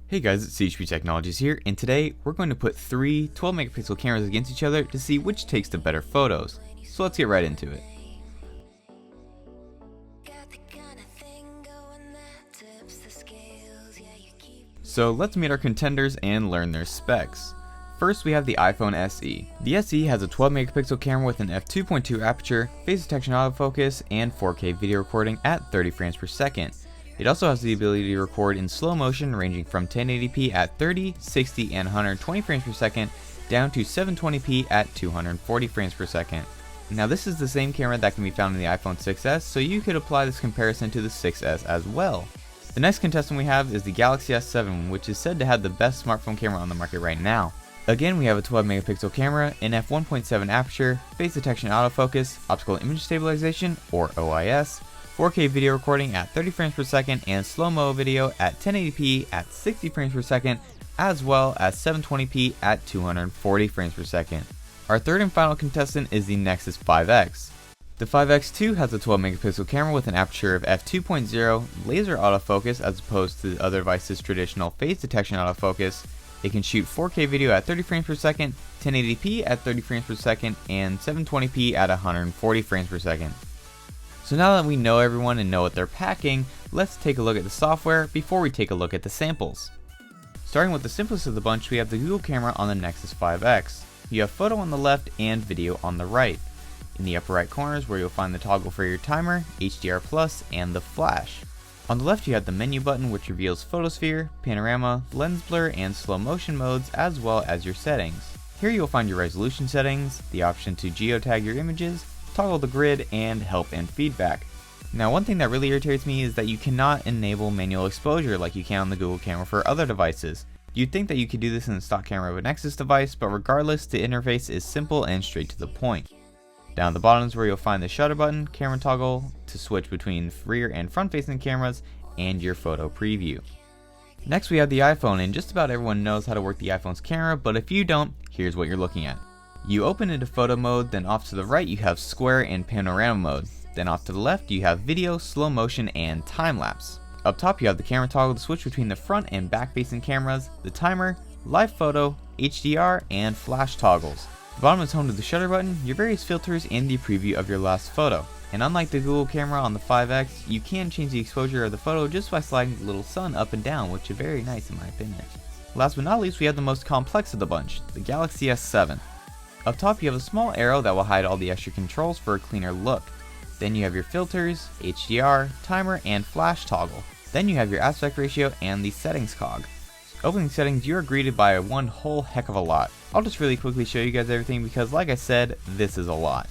Hey guys, it's CHP Technologies here, and today we're going to put three 12 megapixel cameras against each other to see which takes the better photos. So let's get right into it. So let's meet our contenders and learn their specs. First we have the iPhone SE. The SE has a 12 megapixel camera with an f2.2 aperture, face detection autofocus, and 4K video recording at 30 frames per second. It also has the ability to record in slow motion ranging from 1080p at 30, 60, and 120 frames per second down to 720p at 240 frames per second. Now this is the same camera that can be found in the iPhone 6s, so you could apply this comparison to the 6s as well. The next contestant we have is the Galaxy S7, which is said to have the best smartphone camera on the market right now. Again, we have a 12 megapixel camera, an f1.7 aperture, face detection autofocus, optical image stabilization or OIS, 4K video recording at 30 frames per second, and slow-mo video at 1080p at 60 frames per second, as well as 720p at 240 frames per second. Our third and final contestant is the Nexus 5X. The 5X2 has a 12 megapixel camera with an aperture of f2.0, laser autofocus as opposed to the other device's traditional face detection autofocus. It can shoot 4K video at 30 frames per second, 1080p at 30 frames per second, and 720p at 140 frames per second. So now that we know everyone and know what they're packing, let's take a look at the software before we take a look at the samples. Starting with the simplest of the bunch, we have the Google camera on the Nexus 5X. You have photo on the left and video on the right. In the upper right corners where you'll find the toggle for your timer, HDR+, and the flash. On the left you have the menu button which reveals photosphere, panorama, lens blur, and slow motion modes as well as your settings. Here you'll find your resolution settings, the option to geotag your images, toggle the grid, and help and feedback. Now one thing that really irritates me is that you cannot enable manual exposure like you can on the Google camera for other devices. You'd think that you could do this in the stock camera of a Nexus device, but regardless, the interface is simple and straight to the point. Down at the bottom is where you'll find the shutter button, camera toggle to switch between rear and front facing cameras, and your photo preview. Next we have the iPhone, and just about everyone knows how to work the iPhone's camera, but if you don't, here's what you're looking at. You open into photo mode, then off to the right you have square and panorama mode. Then off to the left you have video, slow motion, and time lapse. Up top you have the camera toggle to switch between the front and back facing cameras, the timer, live photo, HDR, and flash toggles. The bottom is home to the shutter button, your various filters, and the preview of your last photo. And unlike the Google camera on the 5X, you can change the exposure of the photo just by sliding the little sun up and down, which is very nice in my opinion. Last but not least, we have the most complex of the bunch, the Galaxy S7. Up top you have a small arrow that will hide all the extra controls for a cleaner look. Then you have your filters, HDR, timer, and flash toggle. Then you have your aspect ratio and the settings cog. Opening settings, you are greeted by one whole heck of a lot. I'll just really quickly show you guys everything because like I said, this is a lot.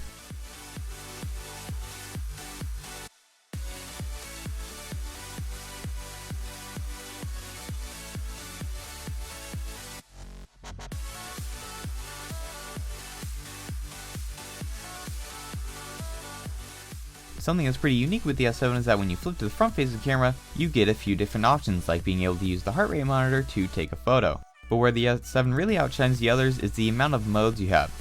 Something that's pretty unique with the S7 is that when you flip to the front facing camera, you get a few different options like being able to use the heart rate monitor to take a photo. But where the S7 really outshines the others is the amount of modes you have.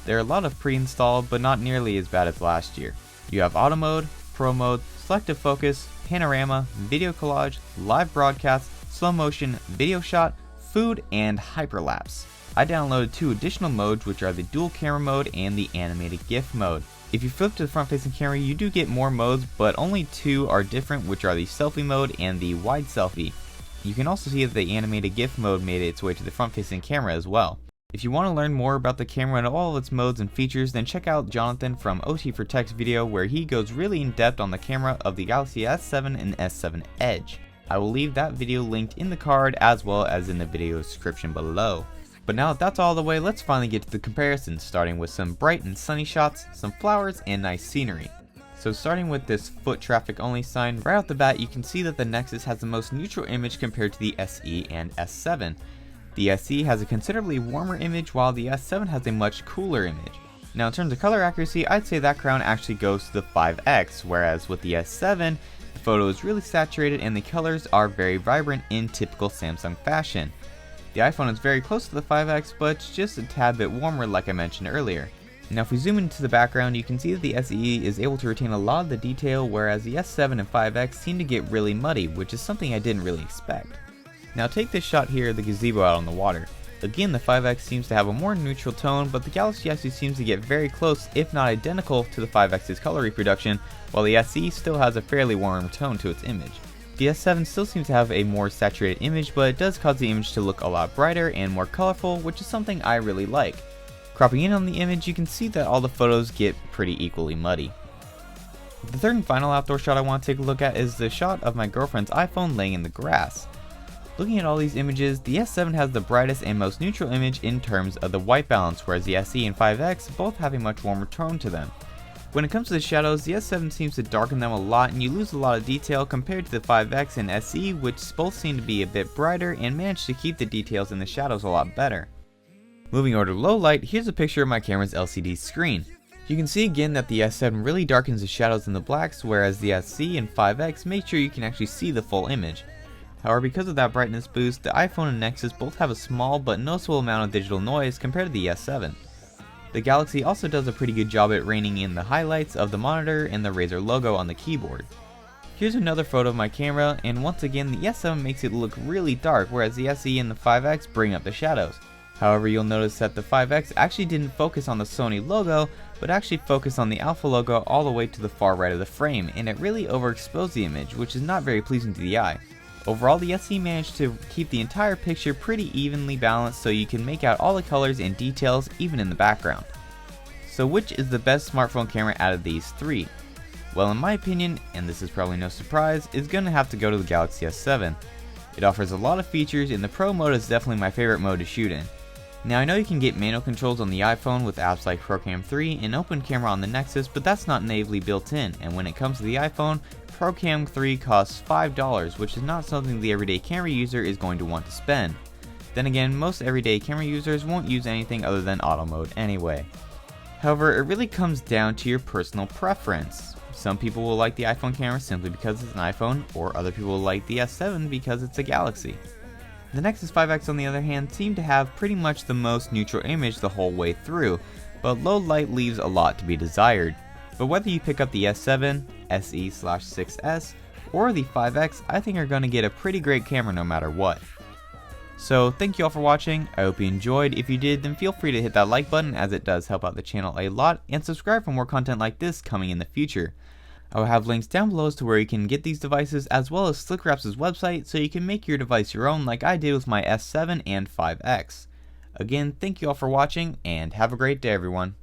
There are a lot of pre-installed, but not nearly as bad as last year. You have auto mode, pro mode, selective focus, panorama, video collage, live broadcast, slow motion, video shot, food, and hyperlapse. I downloaded two additional modes which are the dual camera mode and the animated GIF mode. If you flip to the front facing camera you do get more modes, but only two are different, which are the selfie mode and the wide selfie. You can also see that the animated GIF mode made its way to the front facing camera as well. If you want to learn more about the camera and all of its modes and features, then check out Jonathan from OT for Tech's video where he goes really in depth on the camera of the Galaxy S7 and S7 Edge. I will leave that video linked in the card as well as in the video description below. But now that that's all the way, let's finally get to the comparisons, starting with some bright and sunny shots, some flowers, and nice scenery. So starting with this foot traffic only sign, right off the bat you can see that the Nexus has the most neutral image compared to the SE and S7. The SE has a considerably warmer image while the S7 has a much cooler image. Now in terms of color accuracy, I'd say that crown actually goes to the 5X, whereas with the S7, the photo is really saturated and the colors are very vibrant in typical Samsung fashion. The iPhone is very close to the 5X, but it's just a tad bit warmer like I mentioned earlier. Now if we zoom into the background, you can see that the SE is able to retain a lot of the detail, whereas the S7 and 5X seem to get really muddy, which is something I didn't really expect. Now take this shot here of the gazebo out on the water. Again, the 5X seems to have a more neutral tone, but the Galaxy actually seems to get very close, if not identical, to the 5X's color reproduction, while the SE still has a fairly warm tone to its image. The S7 still seems to have a more saturated image, but it does cause the image to look a lot brighter and more colorful, which is something I really like. Cropping in on the image, you can see that all the photos get pretty equally muddy. The third and final outdoor shot I want to take a look at is the shot of my girlfriend's iPhone laying in the grass. Looking at all these images, the S7 has the brightest and most neutral image in terms of the white balance, whereas the SE and 5X both have a much warmer tone to them. When it comes to the shadows, the S7 seems to darken them a lot and you lose a lot of detail compared to the 5X and SE, which both seem to be a bit brighter and manage to keep the details in the shadows a lot better. Moving over to low light, here's a picture of my camera's LCD screen. You can see again that the S7 really darkens the shadows and the blacks, whereas the SE and 5X make sure you can actually see the full image. However, because of that brightness boost, the iPhone and Nexus both have a small but noticeable amount of digital noise compared to the S7. The Galaxy also does a pretty good job at reining in the highlights of the monitor and the Razer logo on the keyboard. Here's another photo of my camera, and once again the S7 makes it look really dark, whereas the SE and the 5X bring up the shadows. However, you'll notice that the 5X actually didn't focus on the Sony logo, but actually focused on the Alpha logo all the way to the far right of the frame, and it really overexposed the image, which is not very pleasing to the eye. Overall, the SE managed to keep the entire picture pretty evenly balanced so you can make out all the colors and details even in the background. So which is the best smartphone camera out of these three? Well, in my opinion, and this is probably no surprise, is going to have to go to the Galaxy S7. It offers a lot of features and the Pro mode is definitely my favorite mode to shoot in. Now I know you can get manual controls on the iPhone with apps like ProCam 3 and Open Camera on the Nexus, but that's not natively built in, and when it comes to the iPhone, ProCam 3 costs $5, which is not something the everyday camera user is going to want to spend. Then again, most everyday camera users won't use anything other than auto mode anyway. However, it really comes down to your personal preference. Some people will like the iPhone camera simply because it's an iPhone, or other people will like the S7 because it's a Galaxy. The Nexus 5X on the other hand seemed to have pretty much the most neutral image the whole way through, but low light leaves a lot to be desired. But whether you pick up the S7, SE/6S, or the 5X, I think you're going to get a pretty great camera no matter what. So thank you all for watching, I hope you enjoyed. If you did, then feel free to hit that like button as it does help out the channel a lot, and subscribe for more content like this coming in the future. I will have links down below as to where you can get these devices, as well as SlickWraps' website, so you can make your device your own like I did with my S7 and 5X. Again, thank you all for watching, and have a great day everyone.